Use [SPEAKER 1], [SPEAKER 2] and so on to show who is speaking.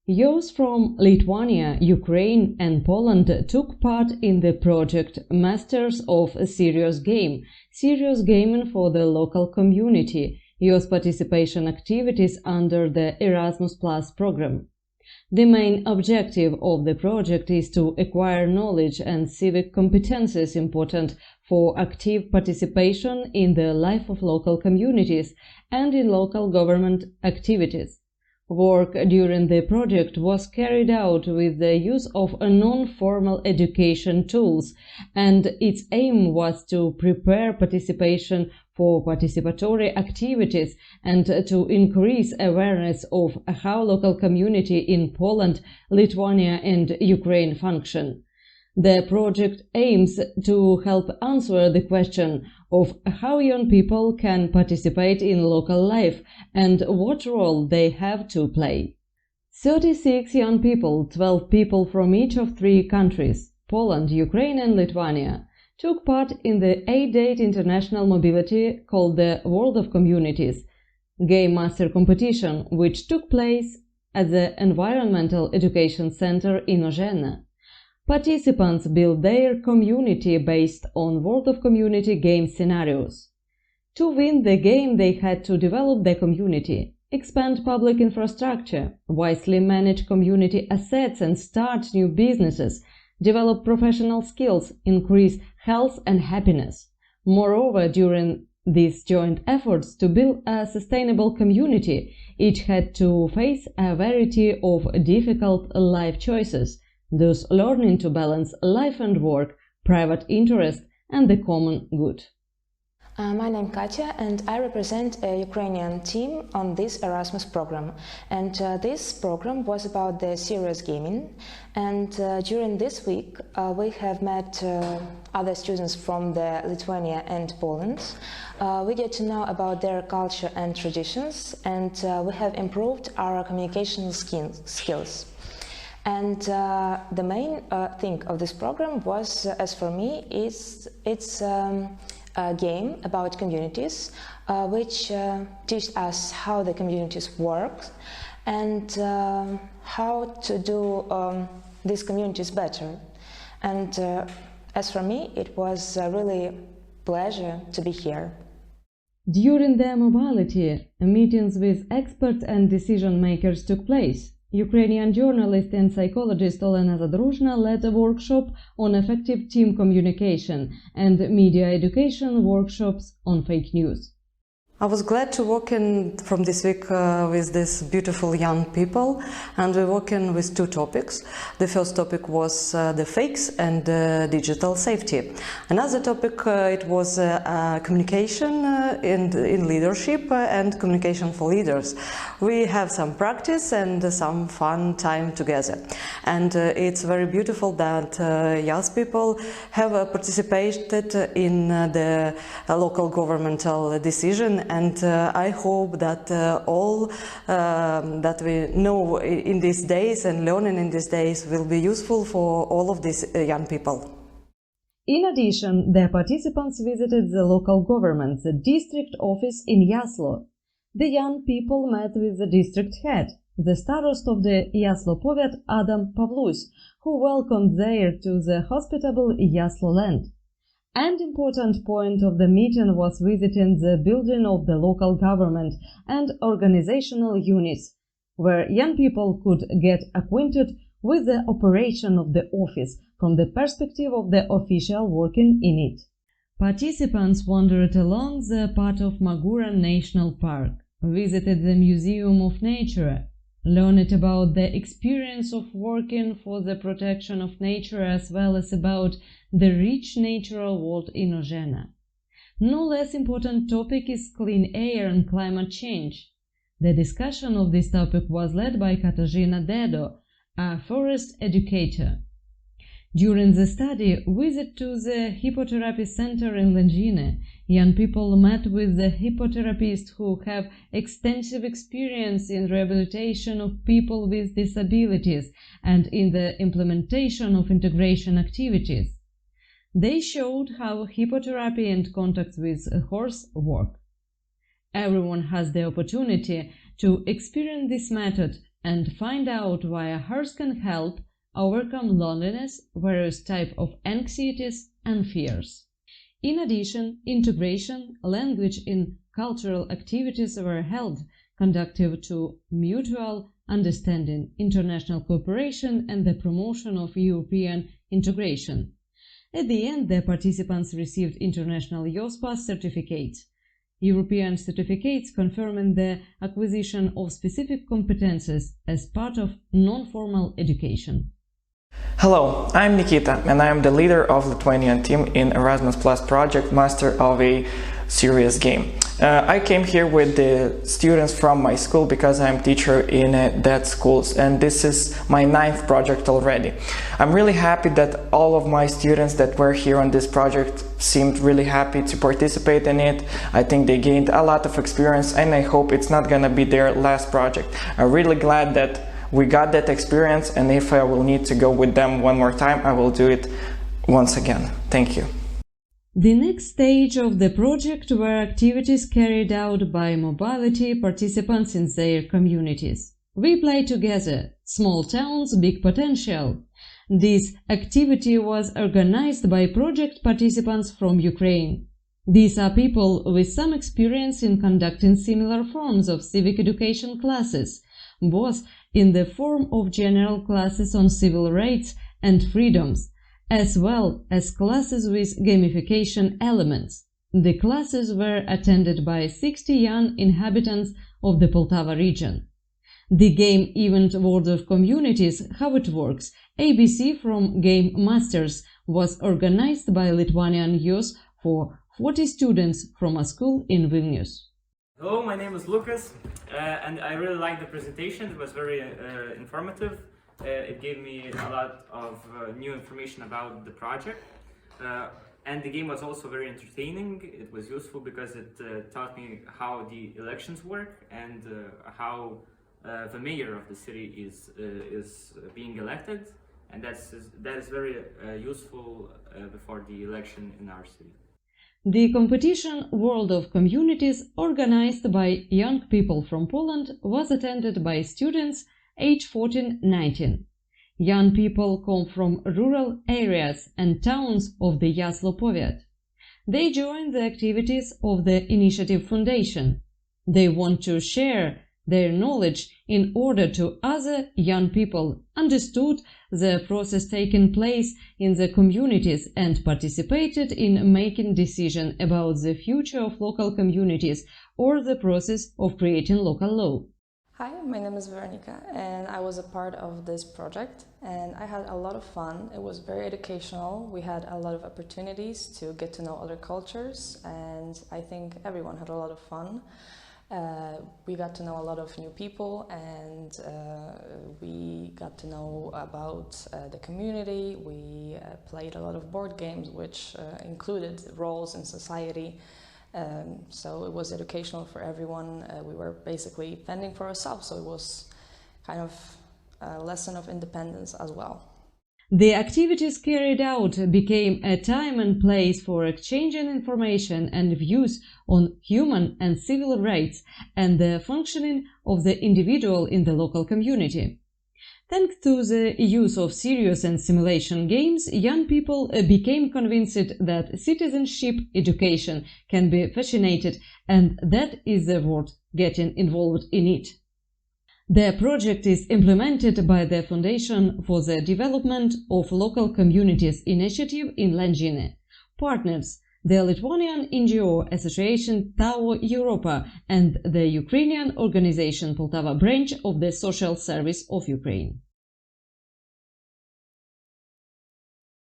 [SPEAKER 1] Youth from Lithuania, Ukraine and Poland took part in the project Masters of a Serious Game, serious gaming for the local community, youth participation activities under the Erasmus Plus program. The main objective of the project is to acquire knowledge and civic competences important for active participation in the life of local communities and in local government activities. Work during the project was carried out with the use of non-formal education tools, and its aim was to prepare participation for participatory activities and to increase awareness of how local community in Poland, Lithuania and Ukraine function. The project aims to help answer the question of how young people can participate in local life and what role they have to play. 36 young people, 12 people from each of 3 countries, Poland, Ukraine and Lithuania, took part in the 8-day international mobility called the World of Communities Game Master competition, which took place at the Environmental Education Center in Ozhena. Participants built their community based on World of Community game scenarios. To win the game, they had to develop the community, expand public infrastructure, wisely manage community assets and start new businesses, develop professional skills, increase health and happiness. Moreover, during these joint efforts to build a sustainable community, each had to face a variety of difficult life choices, thus learning to balance life and work, private interest and the common good.
[SPEAKER 2] My name is Katya and I represent a Ukrainian team on this Erasmus program. And this program was about the serious gaming. And during this week we have met other students from the Lithuania and Poland. We get to know about their culture and traditions, and we have improved our communication skills. And the main thing of this program was, as for me, it's a game about communities, which teach us how the communities work and how to do these communities better. And as for me, it was really a pleasure to be here.
[SPEAKER 1] During the mobility, meetings with experts and decision makers took place. Ukrainian journalist and psychologist Olena Zadruzhna led a workshop on effective team communication and media education workshops on fake news.
[SPEAKER 3] I was glad to work from this week with these beautiful young people, and we're working with 2 topics. The first topic was the fakes and digital safety. Another topic it was communication in leadership and communication for leaders. We have some practice and some fun time together, and it's very beautiful that young people have participated in the local governmental decision. And I hope that all that we know in these days and learning in these days will be useful for all of these young people.
[SPEAKER 1] In addition, the participants visited the local government, the district office in Yaslo. The young people met with the district head, the starost of the Yaslo Povet, Adam Pavlus, who welcomed there to the hospitable Yaslo land. An important point of the meeting was visiting the building of the local government and organizational units, where young people could get acquainted with the operation of the office from the perspective of the official working in it. Participants wandered along the part of Magura National Park, visited the Museum of Nature, learned about the experience of working for the protection of nature as well as about the rich natural world in Ozhena. No less important topic is clean air and climate change. The discussion of this topic was led by Katarzyna Dedo, a forest educator. During the study visit to the Hippotherapy Center in Lędziny, young people met with the hippotherapists who have extensive experience in rehabilitation of people with disabilities and in the implementation of integration activities. They showed how hippotherapy and contacts with a horse work. Everyone has the opportunity to experience this method and find out why hers can help overcome loneliness, various types of anxieties and fears. In addition, integration, language and cultural activities were held, conducive to mutual understanding, international cooperation and the promotion of European integration. At the end, the participants received international YOSPA certificates, European certificates confirming the acquisition of specific competences as part of non-formal education.
[SPEAKER 4] Hello, I'm Nikita and I am the leader of Lithuanian team in Erasmus Plus project Master of a Serious Game. I came here with the students from my school because I'm teacher in that schools, and this is my 9th project already. I'm really happy that all of my students that were here on this project seemed really happy to participate in it. I think they gained a lot of experience and I hope it's not gonna be their last project. I'm really glad that we got that experience, and if I will need to go with them one more time, I will do it once again. Thank you.
[SPEAKER 1] The next stage of the project were activities carried out by mobility participants in their communities. We play together, small towns, big potential. This activity was organized by project participants from Ukraine. These are people with some experience in conducting similar forms of civic education classes, both in the form of general classes on civil rights and freedoms, as well as classes with gamification elements. The classes were attended by 60 young inhabitants of the Poltava region. The game event World of Communities, How It Works, ABC from Game Masters, was organized by Lithuanian youth for 40 students from a school in Vilnius.
[SPEAKER 5] Hello, my name is Lucas, and I really liked the presentation. It was very informative. It gave me a lot of new information about the project, and the game was also very entertaining. It was useful because it taught me how the elections work and how the mayor of the city is being elected, and that is very useful before the election in our city.
[SPEAKER 1] The competition World of Communities, organized by young people from Poland, was attended by students aged 14-19. Young people come from rural areas and towns of the Jaslo Powiat. They joined the activities of the Initiative Foundation. They want to share their knowledge in order to other young people, understood the process taking place in the communities and participated in making decisions about the future of local communities or the process of creating local law.
[SPEAKER 6] Hi, my name is Veronica and I was a part of this project and I had a lot of fun. It was very educational. We had a lot of opportunities to get to know other cultures and I think everyone had a lot of fun. We got to know a lot of new people and we got to know about the community. We played a lot of board games which included roles in society. So it was educational for everyone. We were basically fending for ourselves, so it was kind of a lesson of independence as well.
[SPEAKER 1] The activities carried out became a time and place for exchanging information and views on human and civil rights and the functioning of the individual in the local community. Thanks to the use of serious and simulation games, young people became convinced that citizenship education can be fascinating and that is worth getting involved in it. The project is implemented by the Foundation for the Development of Local Communities initiative in Lędziny. Partners: the Lithuanian NGO Association TAO Europa and the Ukrainian organization Poltava branch of the Social Service of Ukraine.